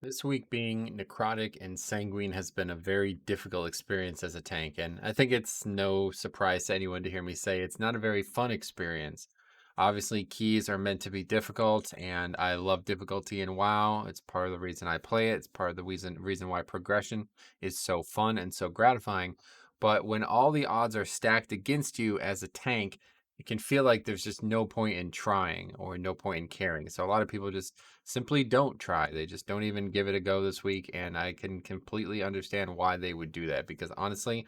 This week being Necrotic and Sanguine has been a very difficult experience as a tank, and I think it's no surprise to anyone to hear me say it's not a very fun experience. Obviously, keys are meant to be difficult, and I love difficulty in WoW. It's part of the reason I play it. It's part of the reason why progression is so fun and so gratifying. But when all the odds are stacked against you as a tank, it can feel like there's just no point in trying or no point in caring. So a lot of people just simply don't try. They just don't even give it a go this week. And I can completely understand why they would do that because honestly,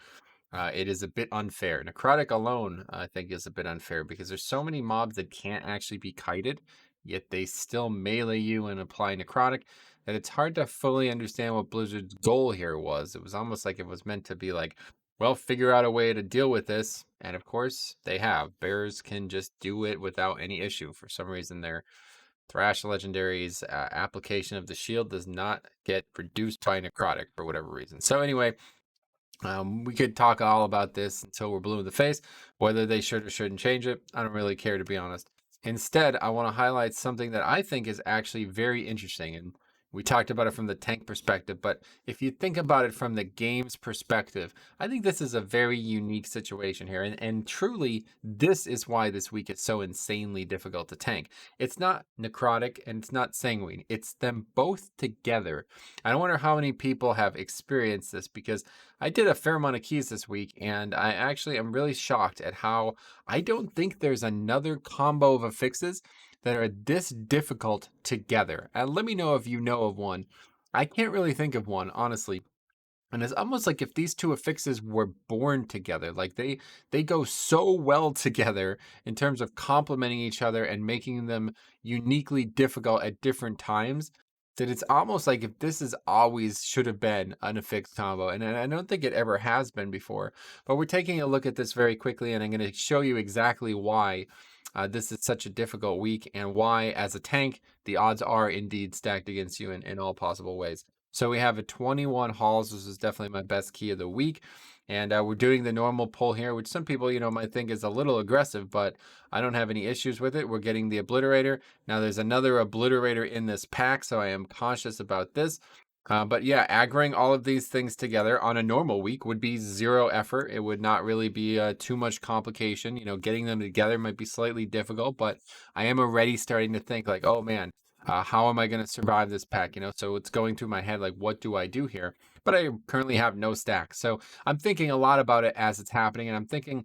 it is a bit unfair. Necrotic alone, I think, is a bit unfair because there's so many mobs that can't actually be kited, yet they still melee you and apply necrotic. That it's hard to fully understand what Blizzard's goal here was. It was almost like it was meant to be like, well, figure out a way to deal with this. And of course, they have. Bears can just do it without any issue. For some reason, their Thrash Legendary's application of the shield does not get reduced by necrotic for whatever reason. So, anyway, we could talk all about this until we're blue in the face, whether they should or shouldn't change it. I don't really care, to be honest. Instead, I want to highlight something that I think is actually very interesting. And we talked about it from the tank perspective, but if you think about it from the game's perspective, I think this is a very unique situation here. And truly, this is why this week is so insanely difficult to tank. It's not necrotic and it's not sanguine, it's them both together. I wonder how many people have experienced this because I did a fair amount of keys this week, and I actually am really shocked at how I don't think there's another combo of affixes that are this difficult together. And let me know if you know of one. I can't really think of one, honestly. And it's almost like if these two affixes were born together, like they go so well together in terms of complementing each other and making them uniquely difficult at different times, that it's almost like if this is always should have been an affix combo. And I don't think it ever has been before. But we're taking a look at this very quickly, and I'm going to show you exactly why this is such a difficult week and why, as a tank, the odds are indeed stacked against you in all possible ways. So we have a 21 hauls. This is definitely my best key of the week. And we're doing the normal pull here, which some people, might think is a little aggressive, but I don't have any issues with it. We're getting the obliterator. Now there's another obliterator in this pack, so I am cautious about this. But yeah, aggroing all of these things together on a normal week would be zero effort. It would not really be too much complication. Getting them together might be slightly difficult, but I am already starting to think like, oh man, how am I going to survive this pack? So it's going through my head like, what do I do here? But I currently have no stack. So I'm thinking a lot about it as it's happening. And I'm thinking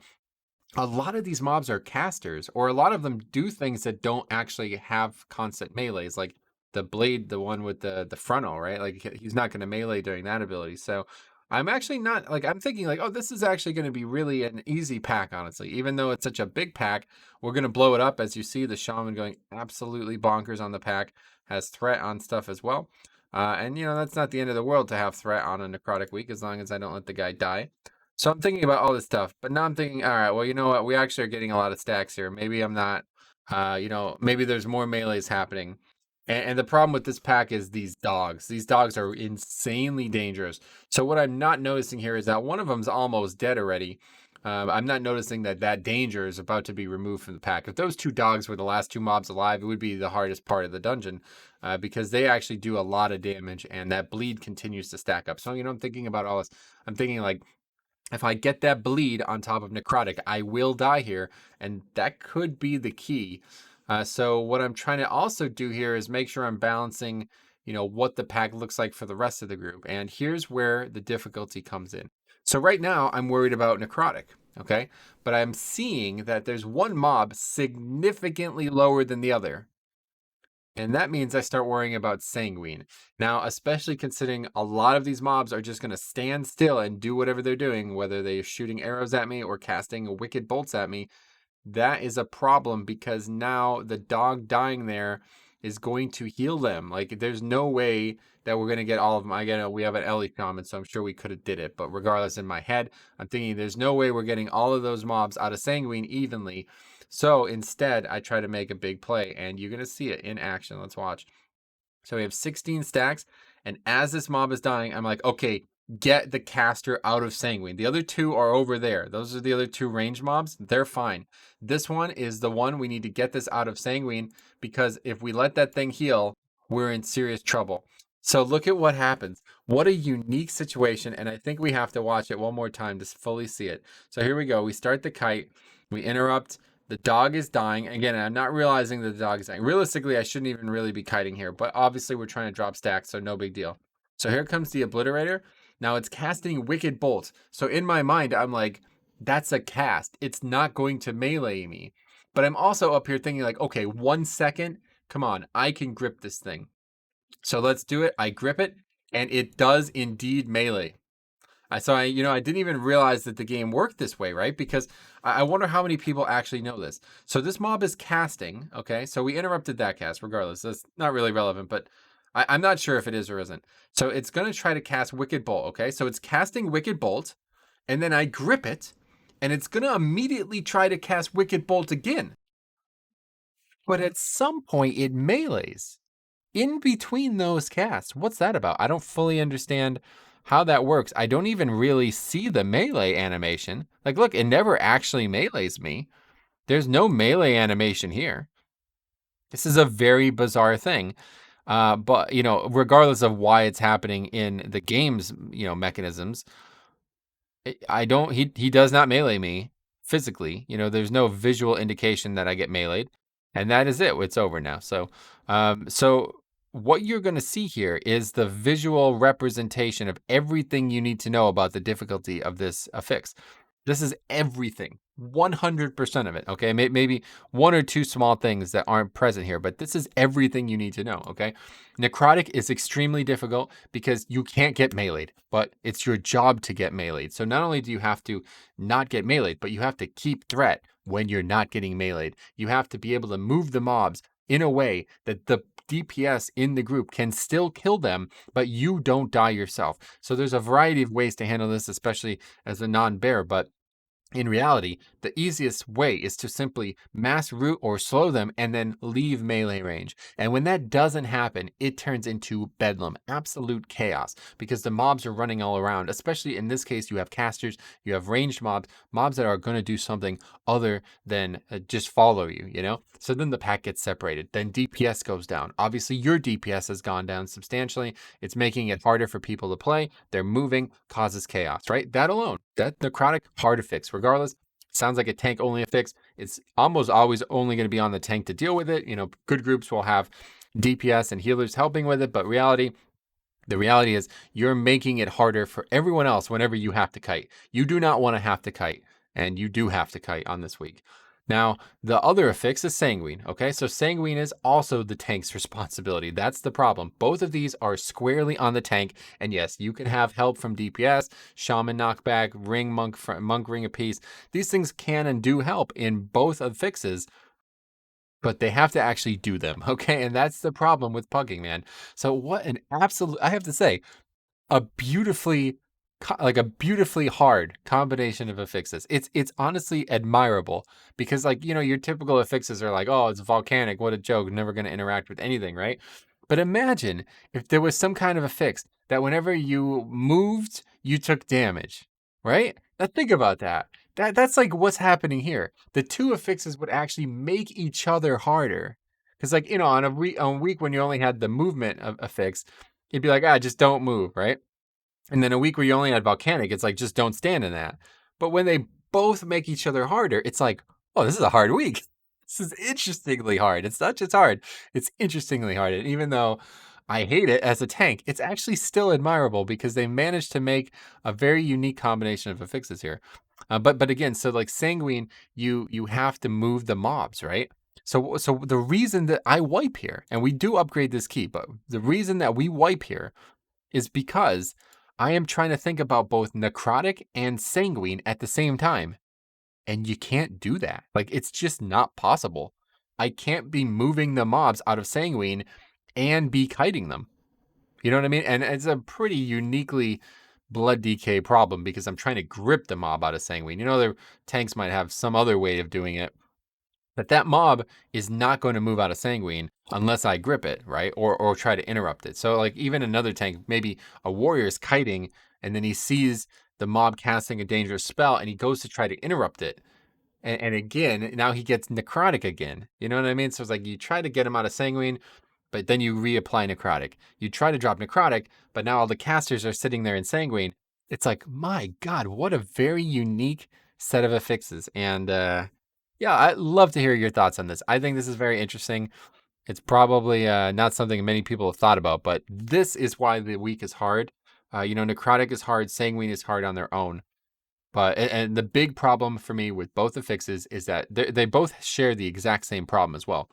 a lot of these mobs are casters, or a lot of them do things that don't actually have constant melees, like the blade, the one with the frontal, right? Like he's not going to melee during that ability. So I'm actually not like I'm thinking like, oh, this is actually going to be really an easy pack, honestly. Even though it's such a big pack, we're going to blow it up. As you see, the shaman going absolutely bonkers on the pack, has threat on stuff as well. And that's not the end of the world to have threat on a necrotic week, as long as I don't let the guy die. So I'm thinking about all this stuff, but now I'm thinking, all right, well, you know what? We actually are getting a lot of stacks here. Maybe I'm not, maybe there's more melees happening. And the problem with this pack is these dogs. These dogs are insanely dangerous. So what I'm not noticing here is that one of them's almost dead already. I'm not noticing that danger is about to be removed from the pack. If those two dogs were the last two mobs alive, it would be the hardest part of the dungeon because they actually do a lot of damage and that bleed continues to stack up. So, I'm thinking about all this. I'm thinking like, if I get that bleed on top of necrotic, I will die here, and that could be the key. So what I'm trying to also do here is make sure I'm balancing, what the pack looks like for the rest of the group. And here's where the difficulty comes in. So right now I'm worried about necrotic, okay? But I'm seeing that there's one mob significantly lower than the other. And that means I start worrying about Sanguine. Now, especially considering a lot of these mobs are just going to stand still and do whatever they're doing, whether they're shooting arrows at me or casting wicked bolts at me, that is a problem because now the dog dying there is going to heal them. Like, there's no way that we're going to get all of them. Again, we have an Ellie comment, so I'm sure we could have did it. But regardless, in my head, I'm thinking there's no way we're getting all of those mobs out of Sanguine evenly. So instead, I try to make a big play, and you're going to see it in action. Let's watch. So we have 16 stacks, and as this mob is dying, I'm like, okay, get the caster out of Sanguine. The other two are over there. Those are the other two range mobs. They're fine. This one is the one we need to get this out of Sanguine because if we let that thing heal, we're in serious trouble. So look at what happens. What a unique situation, and I think we have to watch it one more time to fully see it. So here we go. We start the kite. We interrupt. The dog is dying. Again, I'm not realizing that the dog is dying. Realistically, I shouldn't even really be kiting here, but obviously we're trying to drop stacks, so no big deal. So here comes the obliterator. Now it's casting Wicked Bolt. So in my mind, I'm like, that's a cast. It's not going to melee me. But I'm also up here thinking like, okay, 1 second. Come on, I can grip this thing. So let's do it. I grip it, and it does indeed melee. I didn't even realize that the game worked this way, right? Because I wonder how many people actually know this. So this mob is casting, okay? So we interrupted that cast regardless. That's not really relevant, but I'm not sure if it is or isn't. So it's going to try to cast Wicked Bolt, okay? So it's casting Wicked Bolt, and then I grip it, and it's going to immediately try to cast Wicked Bolt again. But at some point, it melees in between those casts. What's that about? I don't fully understand how that works. I don't even really see the melee animation. Like, look, it never actually melees me. There's no melee animation here. This is a very bizarre thing. But, regardless of why it's happening in the game's, mechanisms, I don't, he does not melee me physically. There's no visual indication that I get meleeed. And that is it. It's over now. So what you're going to see here is the visual representation of everything you need to know about the difficulty of this affix. This is everything, 100% of it. Okay, maybe one or two small things that aren't present here, but this is everything you need to know. Okay, Necrotic is extremely difficult because you can't get meleeed, but it's your job to get meleeed. So not only do you have to not get meleeed, but you have to keep threat when you're not getting meleeed. You have to be able to move the mobs in a way that the DPS in the group can still kill them, but you don't die yourself. So there's a variety of ways to handle this, especially as a non-bear, but in reality, the easiest way is to simply mass root or slow them and then leave melee range. And when that doesn't happen, it turns into bedlam, absolute chaos, because the mobs are running all around. Especially in this case, you have casters, you have ranged mobs that are going to do something other than just follow you. So then the pack gets separated. Then DPS goes down. Obviously, your DPS has gone down substantially. It's making it harder for people to play. They're moving, causes chaos, right? That alone, that Necrotic, hard to fix. Regardless, sounds like a tank only affix. It's almost always only going to be on the tank to deal with it. Good groups will have DPS and healers helping with it, but the reality is you're making it harder for everyone else whenever you have to kite. You do not want to have to kite, and you do have to kite on this week. Now, the other affix is Sanguine, okay? So Sanguine is also the tank's responsibility. That's the problem. Both of these are squarely on the tank, and yes, you can have help from DPS, Shaman knockback, Monk Ring of Peace. These things can and do help in both affixes, but they have to actually do them, okay? And that's the problem with pugging, man. So what an absolute, I have to say, a beautifully hard combination of affixes. It's honestly admirable because your typical affixes are like, oh, it's volcanic, what a joke, never going to interact with anything, right? But imagine if there was some kind of affix that whenever you moved, you took damage, right? Now think about that. That's like what's happening here. The two affixes would actually make each other harder. Because on a week when you only had the movement of affix, it'd be like, just don't move, right? And then a week where you only had volcanic, it's like, just don't stand in that. But when they both make each other harder, it's like, oh, this is a hard week. This is interestingly hard. It's not just hard, it's interestingly hard. And even though I hate it as a tank, it's actually still admirable because they managed to make a very unique combination of affixes here. But again, so like Sanguine, you have to move the mobs, right? So the reason that I wipe here, and we do upgrade this key, but the reason that we wipe here is because I am trying to think about both Necrotic and Sanguine at the same time. And you can't do that. Like, it's just not possible. I can't be moving the mobs out of Sanguine and be kiting them. You know what I mean? And it's a pretty uniquely blood DK problem because I'm trying to grip the mob out of Sanguine. Their tanks might have some other way of doing it. But that mob is not going to move out of Sanguine unless I grip it, right? Or try to interrupt it. So even another tank, maybe a warrior is kiting and then he sees the mob casting a dangerous spell and he goes to try to interrupt it. And again, now he gets Necrotic again. You know what I mean? So it's like you try to get him out of Sanguine, but then you reapply Necrotic. You try to drop Necrotic, but now all the casters are sitting there in Sanguine. It's like, my God, what a very unique set of affixes. And yeah, I'd love to hear your thoughts on this. I think this is very interesting. It's probably not something many people have thought about, but this is why the week is hard. Necrotic is hard, Sanguine is hard on their own. But and the big problem for me with both affixes is that they both share the exact same problem as well.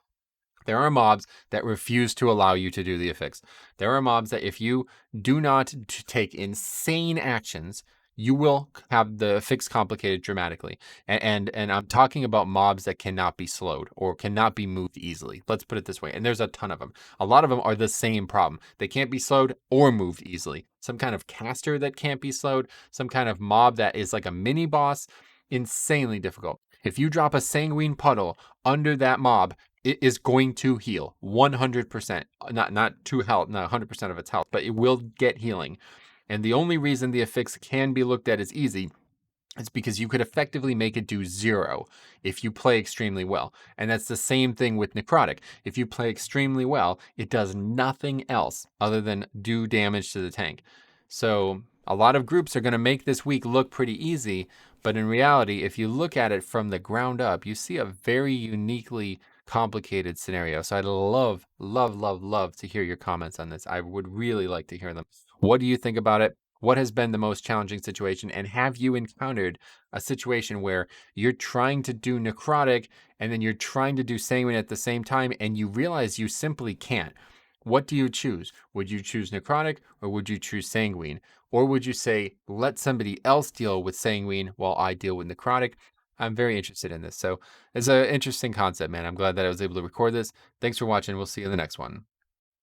There are mobs that refuse to allow you to do the affix. There are mobs that if you do not take insane actions, you will have the affix complicated dramatically. And I'm talking about mobs that cannot be slowed or cannot be moved easily. Let's put it this way. And there's a ton of them. A lot of them are the same problem. They can't be slowed or moved easily. Some kind of caster that can't be slowed, some kind of mob that is like a mini boss, insanely difficult. If you drop a sanguine puddle under that mob, it is going to heal 100%. Not to health, not 100% of its health, but it will get healing. And the only reason the affix can be looked at as easy is because you could effectively make it do 0 if you play extremely well. And that's the same thing with Necrotic. If you play extremely well, it does nothing else other than do damage to the tank. So a lot of groups are going to make this week look pretty easy, but in reality, if you look at it from the ground up, you see a very uniquely complicated scenario. So I'd love, love, love, love to hear your comments on this. I would really like to hear them. What do you think about it? What has been the most challenging situation? And have you encountered a situation where you're trying to do Necrotic and then you're trying to do Sanguine at the same time and you realize you simply can't? What do you choose? Would you choose Necrotic or would you choose Sanguine? Or would you say, let somebody else deal with Sanguine while I deal with Necrotic? I'm very interested in this. So it's an interesting concept, man. I'm glad that I was able to record this. Thanks for watching. We'll see you in the next one.